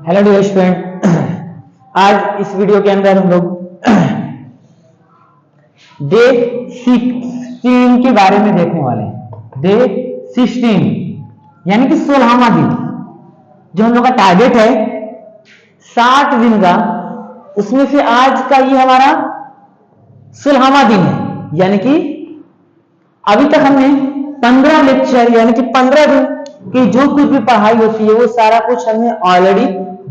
Hello dear student, आज इस video के अंदर हम लोग डे 16 के बारे में देखने वाले हैं। डे 16 यानी कि 16वां दिन, जो हम लोग का टारगेट है 60 दिन का, उसमें से आज का ये हमारा 16वां दिन है। यानी कि अभी तक हमने 15 लेक्चर यानी कि 15 दिन की जो कुछ भी पढ़ाई होती है वो सारा कुछ हमने ऑलरेडी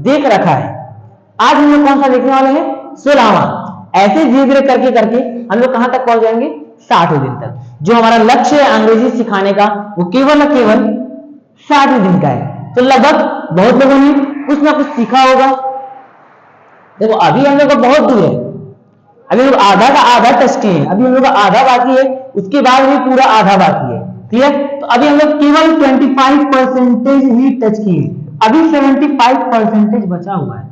देख रखा है। आज हम लोग कौन सा देखने वाले हैं? 16वां। ऐसे धीरे धीरे करके करके हम लोग कहां तक पहुंच जाएंगे? 60 दिन तक। जो हमारा लक्ष्य है अंग्रेजी सिखाने का वो केवल और केवल 60 दिन का है। तो लगभग बहुत लोगों ने कुछ ना कुछ सीखा होगा। देखो अभी हम लोग का बहुत दूर है, अभी लोग आधा का आधा टच किए हैं, अभी हम लोग का आधा बाकी है, उसके बाद भी पूरा आधा बाकी है। क्लियर? तो अभी हम लोग केवल 25% ही टच किए, अभी 75% बचा हुआ है।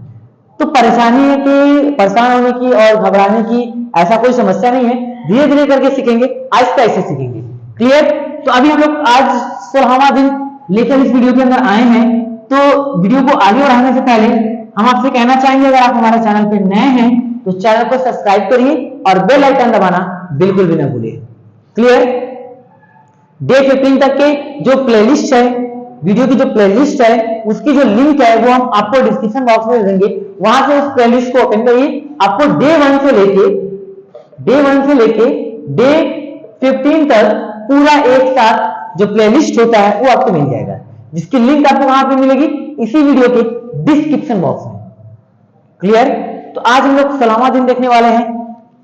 तो परेशानी है कि परेशान होने की और घबराने की ऐसा कोई समस्या नहीं है। धीरे धीरे करके सीखेंगे, आहिस्ता आहिस्ता सीखेंगे। क्लियर? तो अभी हम लोग आज 16वां दिन लेकर इस वीडियो के अंदर आए हैं। तो वीडियो को आगे बढ़ाने से पहले हम आपसे कहना चाहेंगे, अगर आप हमारे चैनल पे नए हैं तो चैनल को सब्सक्राइब करिए और बेल आइकन दबाना बिल्कुल भी ना भूलिए। क्लियर? डे 15 तक के जो प्लेलिस्ट है, वीडियो की जो प्लेलिस्ट है, उसकी जो लिंक है वो हम आपको डिस्क्रिप्शन बॉक्स में देंगे। वहां से उस प्लेलिस्ट को ओपन करिए। आपको डे 1 से लेके डे 15 तक पूरा एक साथ जो प्लेलिस्ट होता है वो आपको मिल जाएगा, जिसकी लिंक आपको कहां पे मिलेगी? इसी वीडियो के डिस्क्रिप्शन बॉक्स में। क्लियर? तो आज हम लोग 16वां दिन देखने वाले हैं।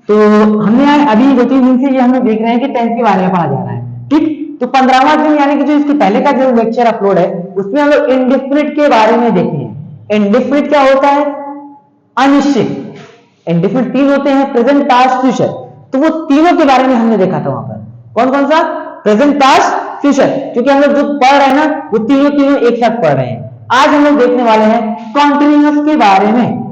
तो हमने अभी 2-3 दिन से ये हम लोग देख रहे हैं कि 10 के बारे में पढ़ा जा रहा है। ठीक? तो 15वां दिन यानी कि जो इसके पहले का जो लेक्चर अपलोड है उसमें हम लोग इंडेफिनिट के बारे में देखे हैं। इंडेफिनिट क्या होता है? अनिश्चित। इंडेफिनिट 3 होते हैं, प्रेजेंट, पास्ट, फ्यूचर। तो वो तीनों के बारे में हमने देखा था। वहां पर कौन कौन सा? Present, past, future. क्योंकि हम लोग जो पढ़ रहे हैं ना वो तीनों एक साथ पढ़ रहे हैं। आज हम लोग देखने वाले हैं कॉन्टिन्यूअस के बारे में।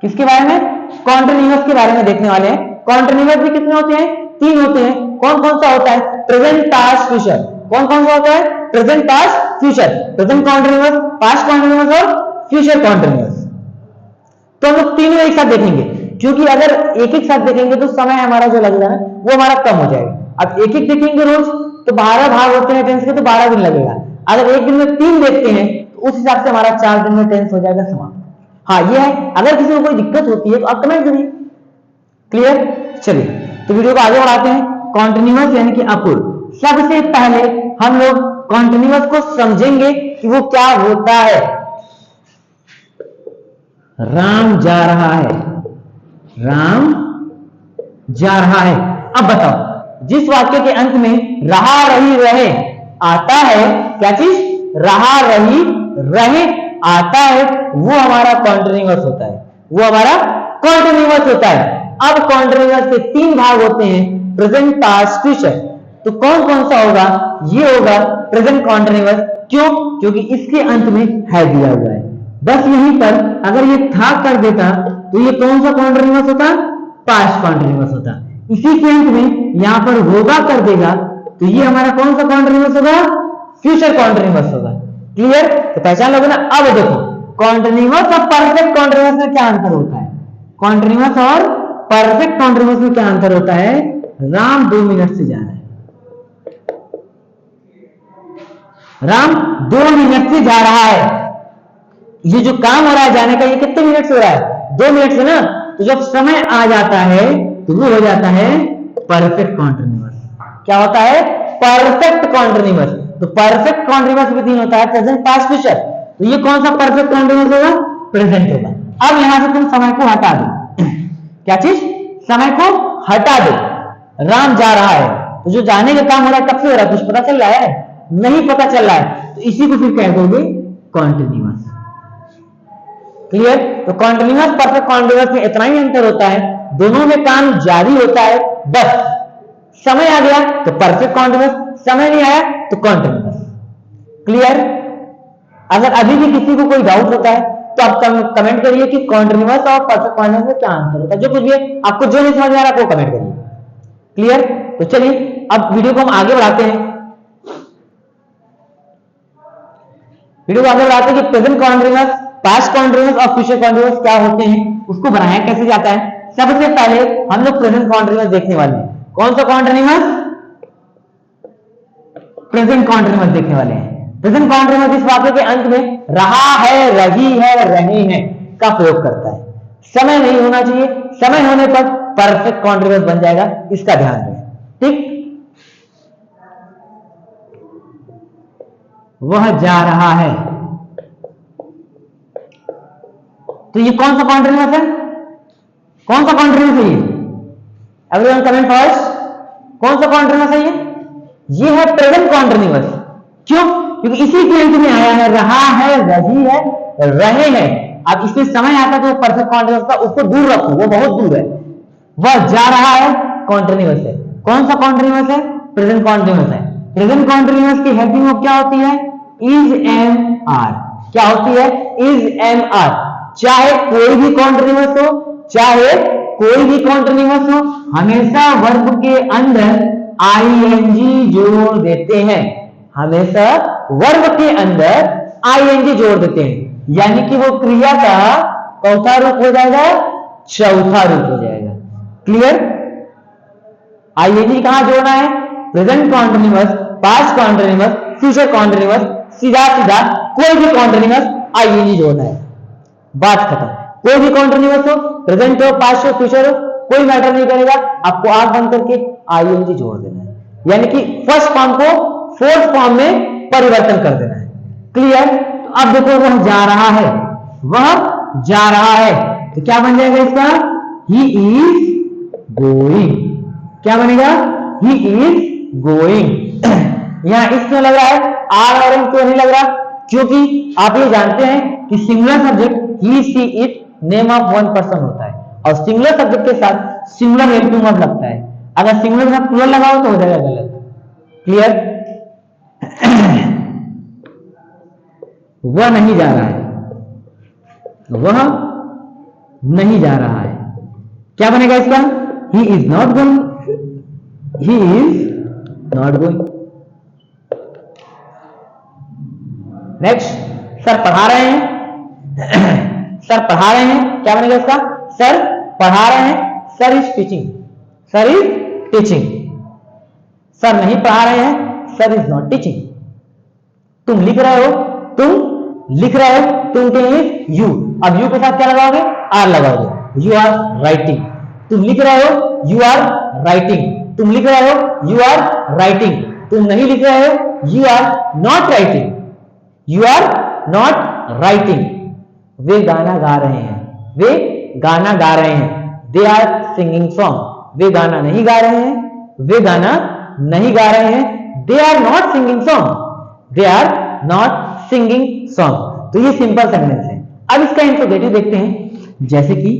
किसके बारे में? कॉन्टिन्यूअस के बारे में देखने वाले हैं। कॉन्टिन्यूअस भी कितने होते हैं? 3 होते हैं। कौन कौन सा होता है? Present, past, future. कौन कौन सा होता है? Present, past, future. Present continuous, past continuous और फ्यूचर कॉन्टिन्यूअस। तो हम लोग तीनों एक साथ देखेंगे, क्योंकि अगर एक एक साथ देखेंगे तो समय हमारा जो लगेगा ना वो हमारा कम हो जाएगा। अब एक एक देखेंगे रोज तो 12 भाग होते हैं टेंस के, तो 12 दिन लगेगा। अगर एक दिन में 3 देखते हैं तो उस हिसाब से हमारा 4 दिन में टेंस हो जाएगा समाप्त। हाँ ये है। अगर किसी को कोई दिक्कत होती है तो आप कमेंट करिए। क्लियर? चलिए तो वीडियो को आगे बढ़ाते हैं। कॉन्टिन्यूअस यानी कि अपूर्ण। सबसे पहले हम लोग कॉन्टिन्यूअस को समझेंगे कि वो क्या होता है। राम जा रहा है, राम जा रहा है। अब बताओ, जिस वाक्य के अंत में रहा, रही, रहे आता है, क्या चीज? रहा, रही, रहे आता है, वो हमारा कॉन्टिन्यूअस होता है। वो हमारा कॉन्टिन्यूअस होता है। अब कॉन्टिन्यूअस के 3 भाग होते हैं, प्रेजेंट, पास्ट, फ्यूचर। तो कौन कौन सा होगा? ये होगा प्रेजेंट कॉन्टिन्यूअस। क्यों? क्योंकि इसके अंत में है दिया हुआ है। बस यहीं पर अगर ये था कर देता तो ये कौन सा कॉन्टिन्यूअस होता? पास्ट कॉन्टिन्यूअस होता। इसी के अंत में यहां पर होगा कर देगा तो ये हमारा कौन सा कॉन्टिन्यूअस होगा? फ्यूचर कॉन्टिन्यूअस होगा। क्लियर? तो पहचान लोगे ना? अब देखो कॉन्टिन्यूअस और परफेक्ट कॉन्टिन्यूअस में क्या अंतर होता है? कॉन्टिन्यूअस और परफेक्ट कॉन्टिन्यूअस में क्या अंतर होता है? राम 2 मिनट से जा रहा है, राम 2 मिनट से जा रहा है। ये जो काम हो रहा है जाने का, ये कितने मिनट से हो रहा है? 2 मिनट से ना। तो जब समय आ जाता है तो वो हो जाता है परफेक्ट कॉन्टिन्यूअस। क्या होता है? Perfect continuous. तो परफेक्ट कॉन्टिन्यूअस भी 3 होता है, प्रेजेंट, पास्ट, फ्यूचर। तो ये कौन सा परफेक्ट कॉन्टिन्यूअस होगा? प्रेजेंट होगा। अब यहां से तुम समय को हटा दो। क्या चीज? समय को हटा दो। राम जा रहा है, तो जो जाने का काम हो रहा है कब से हो रहा है? कुछ पता चल रहा है? नहीं पता चल रहा है। तो इसी को फिर कह दोगे कॉन्टिन्यूअस। क्लियर? तो कॉन्टिन्यूअस, परफेक्ट कॉन्टिन्यूअस में इतना ही अंतर होता है, दोनों में काम जारी होता है। बस समय आ गया तो परफेक्ट कॉन्टिन्यूअस, समय नहीं आया तो कॉन्टिन्यूअस। क्लियर? अगर अभी भी किसी को कोई डाउट होता है तो आप कमेंट करिए कि कॉन्टिन्यूअस और परफेक्ट कॉन्टिन्यूअस में क्या अंतर होता है। जो कुछ भी आपको जो नहीं समझ में आ रहा वो कमेंट करिए। क्लियर? तो चलिए अब वीडियो को हम आगे बढ़ाते हैं। वीडियो को आगे बढ़ाते हैं कि प्रेजेंट कॉन्टिन्यूअस, पास्ट कॉन्टिन्यूअस और फ्यूचर कॉन्टिन्यूअस क्या होते हैं, उसको बनाया कैसे जाता है। सबसे पहले हम लोग प्रेजेंट कॉन्टिन्यूअस देखने वाले हैं। कौन सा कॉन्टिन्यूअस? प्रेजेंट कॉन्टिन्यूअस देखने वाले हैं। प्रेजेंट कॉन्टिन्यूअस इस वाक्य के अंत में रहा है, रही है, रहे हैं का प्रयोग करता है। समय नहीं होना चाहिए, समय होने पर परफेक्ट कॉन्टिन्यूअस बन जाएगा, इसका ध्यान रखें। ठीक, वह जा रहा है, तो ये कौन सा कॉन्टिन्यूअस है? कौन सा कॉन्टिन्यूअस है ये? Everyone comment first. कौन सा कॉन्टिन्यूअस है ये है प्रेजेंट कॉन्टिन्यूअस। क्यों? क्योंकि इसी के अंत में आया है, रहा है, रही है, रहे हैं। अब इसमें समय आता तो परफेक्ट कॉन्टिन्यूअस का, उसको दूर रखो, वो बहुत दूर है। वह जा रहा है कॉन्टिन्यूअस है। कौन सा कॉन्टिन्यूअस है? प्रेजेंट कॉन्टिन्यूअस है। प्रेजेंट कॉन्टिन्यूअस की हेल्पिंग वर्ब क्या होती है? Is am are. क्या होती है? Is am are. चाहे कोई भी कॉन्टिन्यूअस हो, चाहे कोई भी कॉन्टिन्यूअस हो, हमेशा वर्ब के अंदर आईएनजी जोड़ देते हैं। हमेशा वर्ब के अंदर आईएनजी जोड़ देते हैं, यानी कि वो क्रिया का चौथा रूप हो जाएगा, चौथा रूप हो जाएगा। क्लियर? आईएनजी कहां जोड़ना है? Present continuous, past continuous, future continuous, सीधा सीधा कोई भी कॉन्टिन्यूअस आईएनजी जोड़ना है, बात खत्म। कोई भी कॉन्टिन्यूअस हो, प्रेजेंट हो, पास्ट हो, फ्यूचर हो, कोई मैटर नहीं करेगा, आपको आंख बंद करके आईएनजी जोड़ देना है, यानी कि फर्स्ट फॉर्म को फोर्थ फॉर्म में परिवर्तन कर देना है। क्लियर? तो अब देखो, वह जा रहा है, वह जा रहा है, तो क्या बन जाएगा इसका? He is going. क्या बनेगा? He is going. यहां इस क्यों लग रहा है? आर और एम क्यों नहीं लग रहा? क्योंकि आप ये जानते हैं कि singular subject he, she, it name of one person होता है, और सिंगुलर सब्जेक्ट के साथ सिंगुलर हेल्पिंग वर्ब लगता है। अगर सिंगुलर के साथ प्लूरल लगाओ तो हो जाएगा गलत। क्लियर? वह नहीं जा रहा है, वह नहीं जा रहा है, क्या बनेगा इसका? He is not going. He is not going. Next, sir पढ़ा रहे हैं। सर पढ़ा रहे हैं, क्या बनेगा इसका? सर पढ़ा रहे हैं, sir is teaching. Sir is teaching. Sir नहीं पढ़ा रहे हैं, सर इज नॉट टीचिंग। तुम लिख रहे हो, तुम लिख रहे हो, तुम के लिए यू। अब यू के साथ क्या लगाओगे? आर लगाओगे। You are writing. तुम लिख रहे हो, यू आर राइटिंग। तुम लिख रहे हो, यू आर राइटिंग। तुम नहीं लिख रहे हो, you are not writing. You are not writing. वे गाना गा रहे हैं, वे गाना गा रहे हैं। They are singing song. वे गाना नहीं गा रहे हैं, वे गाना नहीं गा रहे हैं। They are not singing song. They are not singing song. तो ये सिंपल सेंटेंस है। अब इसका इंट्रोगेटिव देखते हैं, जैसे कि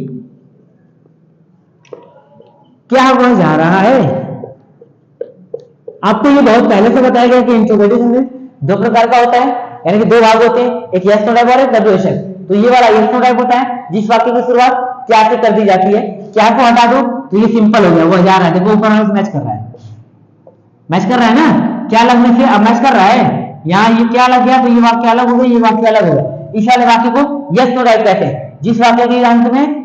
क्या वह जा रहा है। आपको ये बहुत पहले से बताया गया कि इंट्रोगेटिव सेंटेंस दो प्रकार का होता है, यानी कि दो भाग होते हैं, एक यस नो टाइप और एक डब्ल्यूएशन। तो ये वाला यस नो टाइप होता है, जिस वाक्य की शुरुआत क्या से कर दी जाती है। क्या को हटा दो तो ये सिंपल हो गया, वह जा रहा है। देखो ऊपर वाले से मैच कर रहा है, मैच कर रहा है ना, क्या लगने से अब मैच कर रहा है। यहाँ ये क्या लग गया तो ये वाक्य अलग हो गया, ये वाक्य अलग हो गया। इस वाले वाक्य को यस नो टाइप कहते हैं, जिस वाक्य के अंत में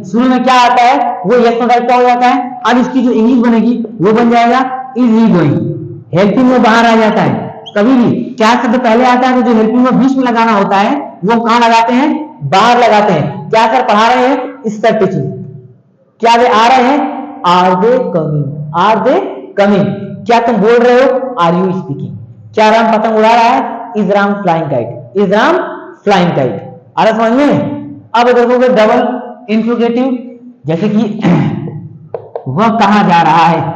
शुरू में क्या आता है वो यस नो टाइप का हो जाता है। अब इसकी जो इंग्लिश बनेगी वो बन जाएगा इज ही गोइंग। हेल्पिंग में बाहर आ जाता है। कभी भी क्या शब्द पहले आता है तो जो हेल्पिंग में बीच में लगाना होता है वो कहां लगाते हैं? बाहर लगाते हैं। क्या सर पढ़ा रहे हैं? Sir teaching. क्या वे आ रहे हैं? Are they coming. Are they coming. क्या तुम बोल रहे हो? Are you speaking. क्या राम पतंग उड़ा रहा है? Is Ram flying kite. Is Ram flying kite. आ रहा समझ में? अब देखोगे डबल इंट्रोगेटिव, जैसे कि वह कहां जा रहा है,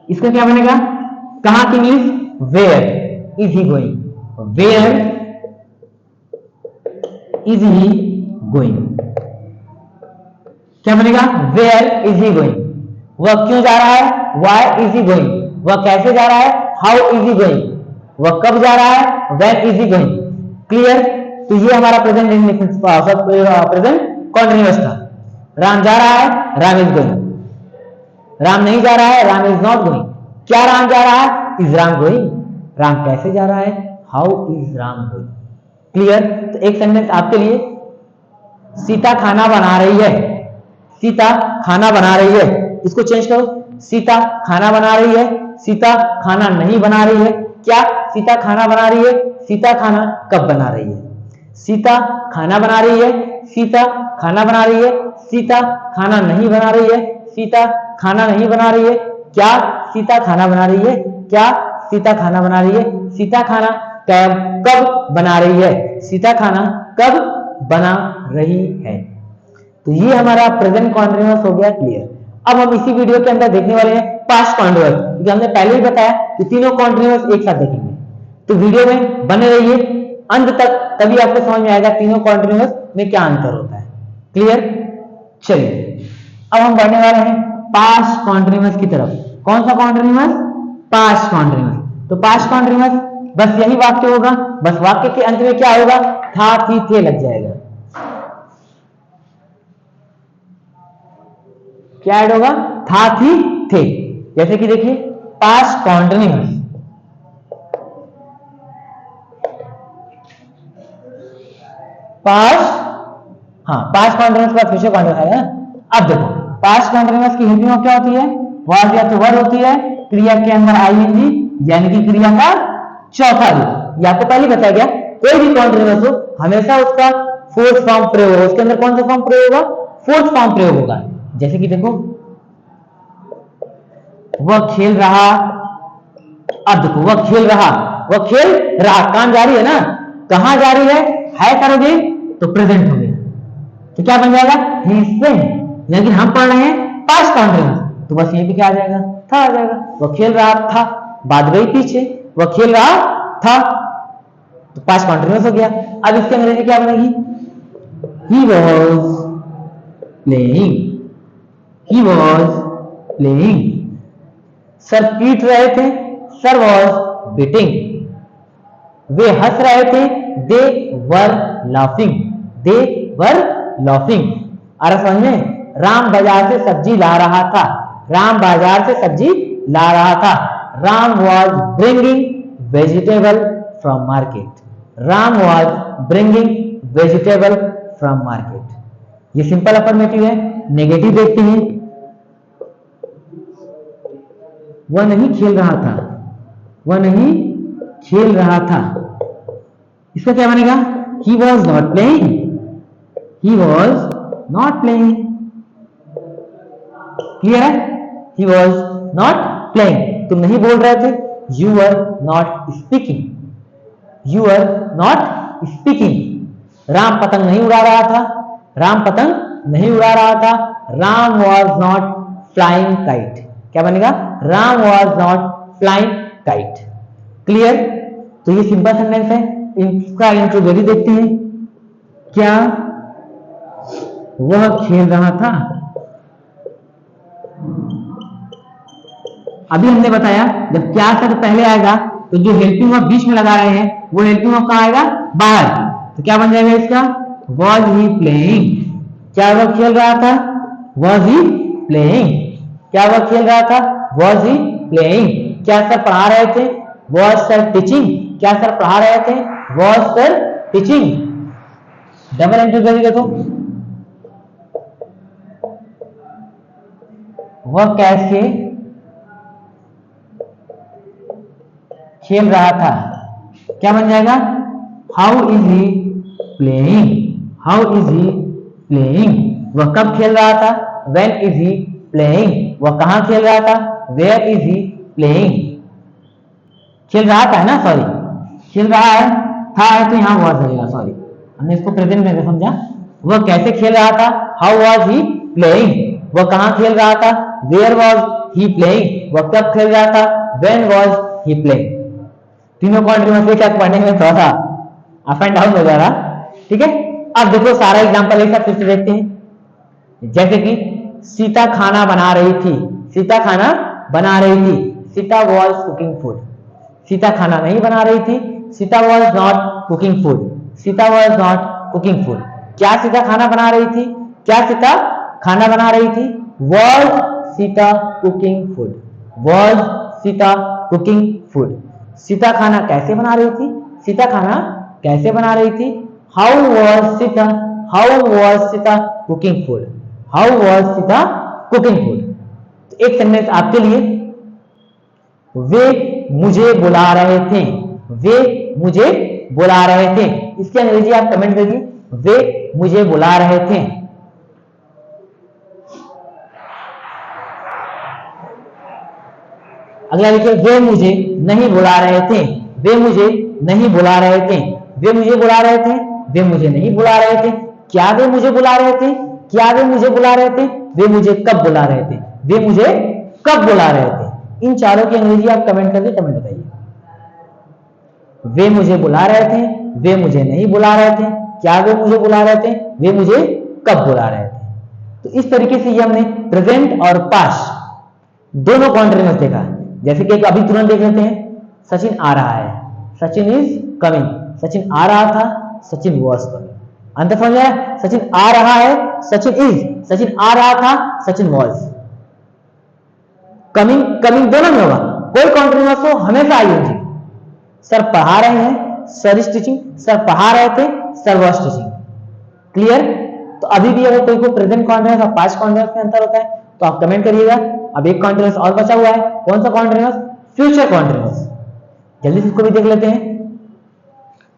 इसका क्या बनेगा? कहां की English? Where is he going. Where is he going. क्या बनेगा? Where is he going. वह क्यों जा रहा है? Why is he going. वह कैसे जा रहा है? How is he going. वह कब जा रहा है? When is he going. Clear? तो ये हमारा प्रेजेंट प्रेजेंट कॉन्टिन्यूअस था। राम जा रहा है, राम इज गोइंग। राम नहीं जा रहा है, राम इज नॉट गोइंग। क्या राम जा रहा है? Is Ram going. राम कैसे जा रहा है, how is Ram going. Clear. तो एक सेंटेंस आपके लिए, सीता खाना बना रही है, सीता खाना बना रही है, इसको चेंज करो, सीता खाना बना रही है, सीता खाना नहीं बना रही है। क्या सीता खाना बना रही है, सीता खाना कब बना रही है, सीता खाना बना रही है, सीता खाना बना रही है, सीता खाना नहीं बना रही है, सीता खाना नहीं बना रही है। क्या सीता खाना बना रही है, क्या सीता खाना बना रही है, सीता खाना कब बना रही है, सीता खाना कब बना रही है। तो ये हमारा प्रेजेंट कॉन्टिन्यूअस हो गया क्लियर। अब हम इसी वीडियो के अंदर देखने वाले हैं पास्ट कॉन्टिन्यूअस, क्योंकि हमने पहले ही बताया कि तीनों कॉन्टिन्यूअस एक साथ देखेंगे। तो वीडियो में बने रहिए अंत तक, तभी आपको समझ में आएगा तीनों कॉन्टिन्यूअस में क्या अंतर होता है। क्लियर। चलिए अब हम बढ़ने वाले हैं पास्ट कॉन्टिन्यूअस की तरफ। कौन सा कॉन्टिन्यूअस, पास्ट कॉन्टिन्यूअस। तो पास्ट कॉन्टिन्यूअस बस यही वाक्य होगा, बस वाक्य के अंत में क्या होगा, था थी थे लग जाएगा। क्या ऐड होगा, था थी थे। जैसे कि देखिए पास्ट कॉन्टिन्यूअस, पास्ट, हाँ पास्ट कॉन्टिन्यूअस का फ्यूचर कॉन्टिन्यूअस है ना। अब देखो पास्ट कॉन्टिन्यूअस की हेल्पिंग क्या होती है, वाज या तो वर्ड होती है, क्रिया के अंदर आईएनजी यानी कि क्रिया का चौथा रूप। या तो पहले बताया गया कोई भी कॉन्टिन्यूअस हो हमेशा उसका फोर्थ फॉर्म प्रयोग होगा, उसके अंदर कौन सा फॉर्म प्रयोग होगा, फोर्थ फॉर्म प्रयोग होगा। जैसे कि देखो वह खेल रहा, अब देखो वह खेल रहा, वह खेल रहा, काम जारी है ना, कहां जारी है करोगे तो प्रेजेंट हो गया, तो क्या बन जाएगा, ही इज प्लेइंग। लेकिन हम पढ़ रहे हैं पास्ट कॉन्टिन्यूअस, तो बस यहीं पे क्या आ जाएगा, था आ जाएगा। वह खेल रहा था, बात गई पीछे, वह खेल रहा था, तो पास्ट कॉन्टिन्यूअस हो गया। अब इसके अंग्रेजी क्या बनेगी, he was playing, he was playing. Sir पीट रहे थे, सर वॉज बीटिंग। वे हंस रहे थे, दे were laughing, they were laughing. आ रहा समझ में। राम बाजार से सब्जी ला रहा था, राम बाजार से सब्जी ला रहा था। Ram was bringing vegetable from market, Ram was bringing vegetable from market. ये सिंपल अफर्मेटिव है। नेगेटिव देखते हैं, वह नहीं खेल रहा था, वह नहीं खेल रहा था, इसका क्या बनेगा, he was not playing, he was not playing। Clear है, he was not playing। तुम नहीं बोल रहे थे, you were not speaking, you were not speaking। Ram पतंग नहीं उड़ा रहा था, राम पतंग नहीं उड़ा रहा था। Ram was not flying kite, क्या बनेगा, Ram was not flying kite। Clear. तो ये सिंपल सेंटेंस है, इसका इंट्रोगेटिव देखते हैं। क्या वह खेल रहा था, अभी हमने बताया जब क्या शब्द पहले आएगा तो जो हेल्पिंग वर्ब बीच में लगा रहे हैं वो हेल्पिंग वर्ब कहां आएगा, बाहर। तो क्या बन जाएगा इसका, वॉज ही प्लेइंग। क्या वह खेल रहा था, वॉज ही प्लेइंग। क्या वह खेल रहा था, वॉज ही प्लेइंग। क्या सर पढ़ा रहे थे, वॉज सर टीचिंग। क्या सर पढ़ा रहे थे, was sir teaching. Double interview देखो, वह कैसे खेल रहा था, क्या बन जाएगा, how is he playing, how is he playing. वह कब खेल रहा था, व्हेन इज ही प्लेइंग। वह कहां खेल रहा था, वेयर इज ही प्लेइंग। खेल रहा था ना, सॉरी खेल रहा है, था है तो यहां वॉज लगेगा, सॉरी हमने इसको प्रेजेंट में समझा। वह कैसे खेल रहा था, हाउ वॉज ही प्लेइंग। वह कहां खेल रहा था, वेयर वॉज ही प्लेइंग। वह कब खेल रहा था, व्हेन वॉज ही प्लेइंग। तीनों कॉन्टिन्यूअस के साथ पढ़ने में थोड़ा सा अप एंड डाउन हो जा रहा, ठीक है। अब देखो सारा एग्जांपल एक साथ फिर से देखते हैं। जैसे कि सीता खाना बना रही थी, सीता खाना बना रही थी, Sita was cooking food. Sita खाना नहीं बना रही थी, Sita was not cooking food, Sita was not cooking food. क्या सीता खाना बना रही थी, क्या सीता खाना बना रही थी, was Sita cooking food, was Sita cooking food. Sita खाना कैसे बना रही थी? सीता खाना कैसे बना रही थी? How was Sita cooking food? How was Sita cooking food? तो एक सेंटेंस आपके लिए, वे मुझे बुला रहे थे, वे मुझे बुला रहे थे। इसकी अंग्रेजी आप कमेंट करिए, वे मुझे बुला रहे थे। अगला लिखिए, वे मुझे नहीं बुला रहे थे, वे मुझे नहीं बुला रहे थे, वे मुझे बुला रहे थे, वे मुझे नहीं बुला रहे थे। क्या वे मुझे बुला रहे थे? क्या वे मुझे बुला रहे थे? वे मुझे कब बुला रहे थे? वे मुझे कब बुला रहे थे? इन चारों की अंग्रेजी आप कमेंट करके कमेंट बताइए। वे मुझे बुला रहे थे, वे मुझे नहीं बुला रहे थे, क्या वे मुझे बुला रहे थे, वे मुझे कब बुला रहे थे। तो इस तरीके से ये हमने प्रेजेंट और पास्ट दोनों कॉन्टिन्यूअस देखा। जैसे कि अभी तुरंत देख लेते हैं, सचिन आ रहा है, सचिन इज कमिंग, सचिन आ रहा था, सचिन वॉज कमिंग। अंतर समझ आया? सचिन आ रहा है, सचिन इज, सचिन आ रहा था, सचिन वॉज कमिंग, कमिंग दोनों में होगा। कोई कॉन्टिन्यूअस हो हमेशा आईएनजी। सर पढ़ा रहे हैं, सर इज टीचिंग, सर पढ़ा रहे थे, सर वॉज टीचिंग। क्लियर? तो अभी भी अगर कोई को प्रेजेंट कॉन्टिन्यूअस और पास्ट कॉन्टिन्यूअस में अंतर होता है तो आप कमेंट करिएगा। अब एक कॉन्टिन्यूअस और बचा हुआ है, कौन सा कॉन्टिन्यूअस? Future continuous. जल्दी से इसको भी देख लेते हैं।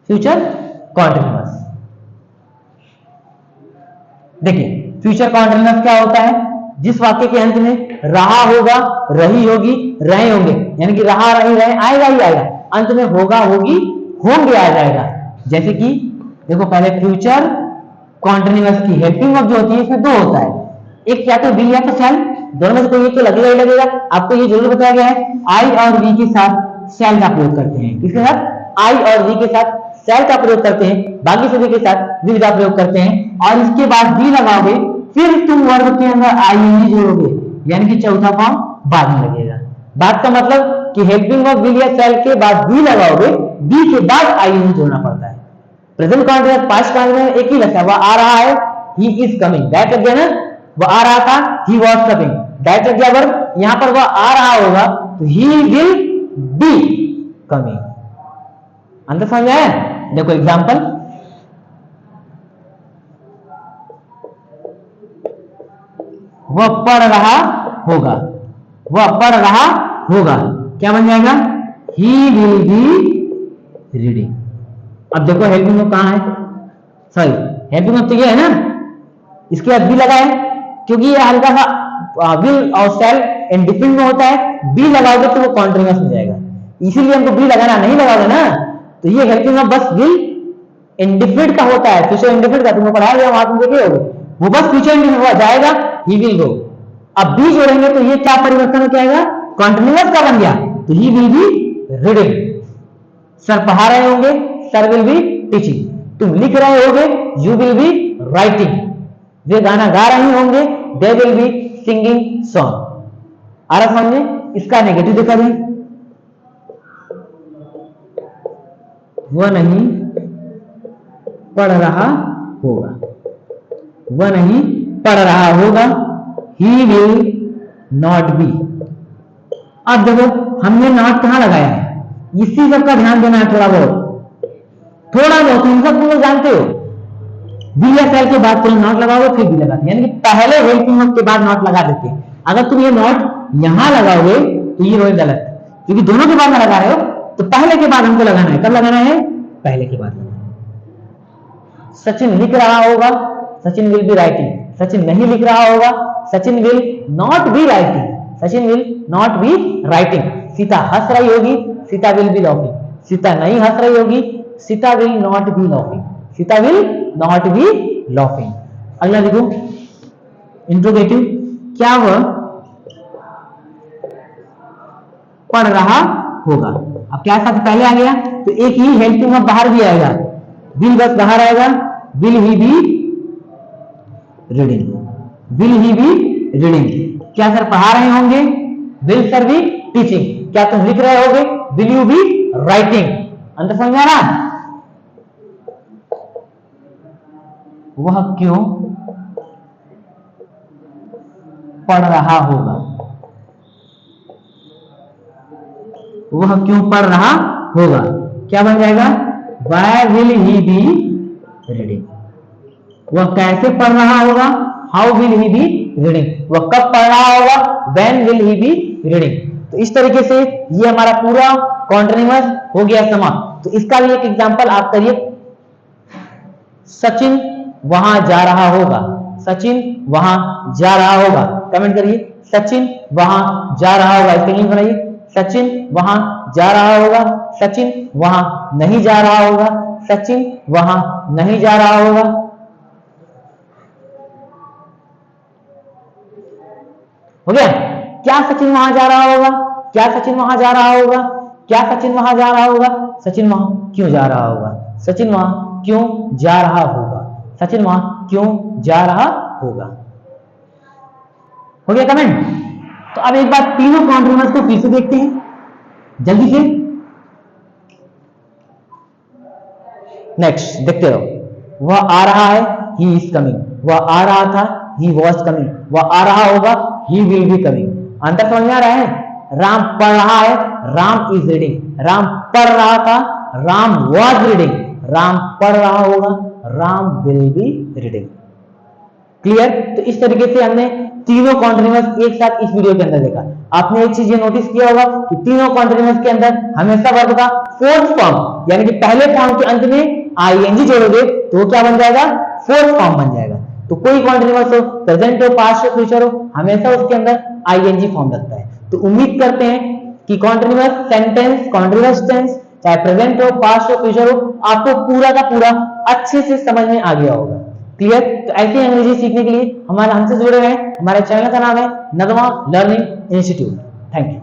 फ्यूचर कॉन्टिन्यूअस, देखिए फ्यूचर कॉन्टिन्यूअस क्या होता है? जिस वाक्य के अंत में रहा होगा, रही होगी, रहे होंगे, यानी कि रहा, रही, रहे आएगा ही आएगा, अंत में होगा, होगी, होंगे आ जाएगा। जैसे कि देखो, पहले फ्यूचर कॉन्टिन्यूअस की हेल्पिंग वर्ब जो होती है इसमें दो होता है, एक या तो बी या तो शैल, दोनों में से कोई एक तो लगेगा ही लगेगा। आपको ये जरूर बताया गया है आई और वी के साथ शैल का प्रयोग करते हैं। किसके साथ? आई और वी के साथ शैल का प्रयोग करते हैं, बाकी सभी के साथ विल का प्रयोग करते हैं। और इसके बाद बी लगाओगे, फिर तुम वर्ब के अंदर आईएनजी जोड़ोगे, यानी कि चौथा फॉर्म बाद में लगेगा। बात का मतलब कि हेल्पिंग वर्ब विल या शैल के बाद बी लगाओगे, बी के बाद आईएनजी जोड़ना पड़ता है। प्रेजेंट कॉन्टिन्यूअस, पास्ट कॉन्टिन्यूअस एक ही लगता है, वह आ रहा है, ही इज कमिंग, दैट लग गया ना, वह आ रहा था, ही वाज कमिंग, दैट लग गया वर्ब। यहां पर वह आ रहा होगा तो ही विल बी कमिंग। अंदर समझ आया? देखो एग्जांपल, वह पढ़ रहा होगा, वह पढ़ रहा होगा, क्या बन जाएगा? He will be reading. अब देखो हेल्पिंग वर्ब कहां है? सॉरी, हेल्पिंग वर्ब तो ये है ना, इसके बाद बी लगा है, क्योंकि ये हल्का सा विल और शैल इंडिफिनिट में होता है, बी लगाओगे तो वो कॉन्टिन्यूअस हो जाएगा, इसीलिए हमको बी लगाना, नहीं लगाओगे ना तो ये हेल्पिंग वर्ब बस विल इंडिफिनिट का होता है, फ्यूचर इंडिफिनिट का तुमको पढ़ाया गया, वहां तुम देखे होगे, वो बस फ्यूचर इंडिफिनिट हुआ जाएगा, ही विल गो। अब बी जोड़ेंगे तो ये क्या परिवर्तन हो जाएगा? कॉन्टिन्यूअस का बन गया, तो he will be reading. Sir पढ़ा रहे होंगे, सर विल बी टीचिंग। तुम लिख रहे होगे, यू विल बी राइटिंग। वे गाना गा रही होंगे, they will be singing song. आ रहा समझ में? इसका नेगेटिव दिखा दें, वह नहीं पढ़ रहा होगा, वह नहीं पढ़ रहा होगा, ही विल नॉट बी। अब देखो हमने नॉट कहां लगाया है, इसी सब का ध्यान देना है थोड़ा बहुत, थोड़ा बहुत, इन सब तुम जानते हो। बी या शैल के बाद तुम नॉट लगाओगे फिर बी लगाते, यानी कि पहले हेल्पिंग वर्ब के बाद नॉट लगा देते हैं। अगर तुम ये नॉट यहां लगाओगे तो ये होगा गलत, क्योंकि दोनों के बाद में लगा रहे हो, तो पहले के बाद हमको लगाना है। कब लगाना है? पहले के बाद लगाना है। सचिन लिख रहा होगा, Sachin will be writing. Sachin नहीं लिख रहा होगा, Sachin will not be writing, Sachin will not be writing. Sita हंस रही होगी, Sita will be laughing. Sita नहीं हंस रही होगी, Sita will not be laughing, Sita will not be laughing. अगला देखो इंट्रोगेटिव, क्या वह पढ़ रहा होगा। अब क्या शब्द पहले आ गया तो एक ही हेल्पिंग वर्ब बाहर भी आएगा, विल बस बाहर आएगा, will he be reading, will he be reading. क्या सर पढ़ा रहे होंगे, विल सर बी टीचिंग। क्या तुम लिख रहे होगे, विल यू बी राइटिंग। अंदर समझ आ रहा? वह क्यों पढ़ रहा होगा, वह क्यों पढ़ रहा होगा? क्या बन जाएगा? Why will he be reading? वह कैसे पढ़ रहा होगा? How will he be reading? वह कब पढ़ रहा होगा? When will he be reading? तो इस तरीके से ये हमारा पूरा कॉन्टिन्यूअस हो गया समाप्त। तो इसका भी एक एग्जांपल आप करिए। सचिन वहां जा रहा होगा। सचिन वहां जा रहा होगा। कमेंट करिए, सचिन वहां जा रहा होगा। इसका इंग्लिश बनाइए, सचिन वहां जा रहा होगा। सचिन वहां नहीं जा रहा होगा। सचिन वहां नहीं जा रहा होगा। हो गया? क्या सचिन वहां जा रहा होगा? क्या सचिन वहां जा रहा होगा? क्या सचिन वहां जा रहा होगा? सचिन वहां क्यों जा रहा होगा? सचिन वहां क्यों जा रहा होगा? सचिन वहां क्यों जा रहा होगा? हो गया कमेंट? तो अब एक बार तीनों कॉन्टिन्यूअस को फिर से देखते हैं जल्दी से। नेक्स्ट देखते रहो। वह आ रहा है, ही इज कमिंग। वह आ रहा था, ही वॉज कमिंग। वह आ रहा होगा, ही विल बी कमिंग। अंतर समझ में आ रहा है? राम पढ़ रहा है, राम इज रीडिंग। राम पढ़ रहा था, राम वॉज रीडिंग। राम पढ़ रहा होगा, Ram will be reading. Clear? तो इस तरीके से हमने तीनों कॉन्टिन्यूअस एक साथ इस वीडियो के अंदर देखा। आपने एक चीज ये नोटिस किया होगा कि तीनों कॉन्टिन्यूअस के अंदर हमेशा वर्ब का फोर्थ फॉर्म, यानी कि पहले फॉर्म के अंत में आईएनजी जोड़ोगे तो वो क्या बन जाएगा? फोर्थ फॉर्म बन जाएगा। तो कोई कॉन्टिन्यूअस हो, प्रेजेंट हो, पास्ट हो, फ्यूचर हो, हमेशा उसके अंदर आईएनजी फॉर्म लगता है। तो उम्मीद करते हैं कि कॉन्टिन्यूअस सेंटेंस, कॉन्टिन्यूअस टेंस, चाहे प्रेजेंट हो, पास्ट हो, फ्यूचर हो, आपको पूरा का पूरा अच्छे से समझ में आ गया होगा। क्लियर? तो ऐसे अंग्रेजी सीखने के लिए हमसे जुड़े रहें। हमारे चैनल का नाम है नगमा लर्निंग इंस्टीट्यूट। Thank you.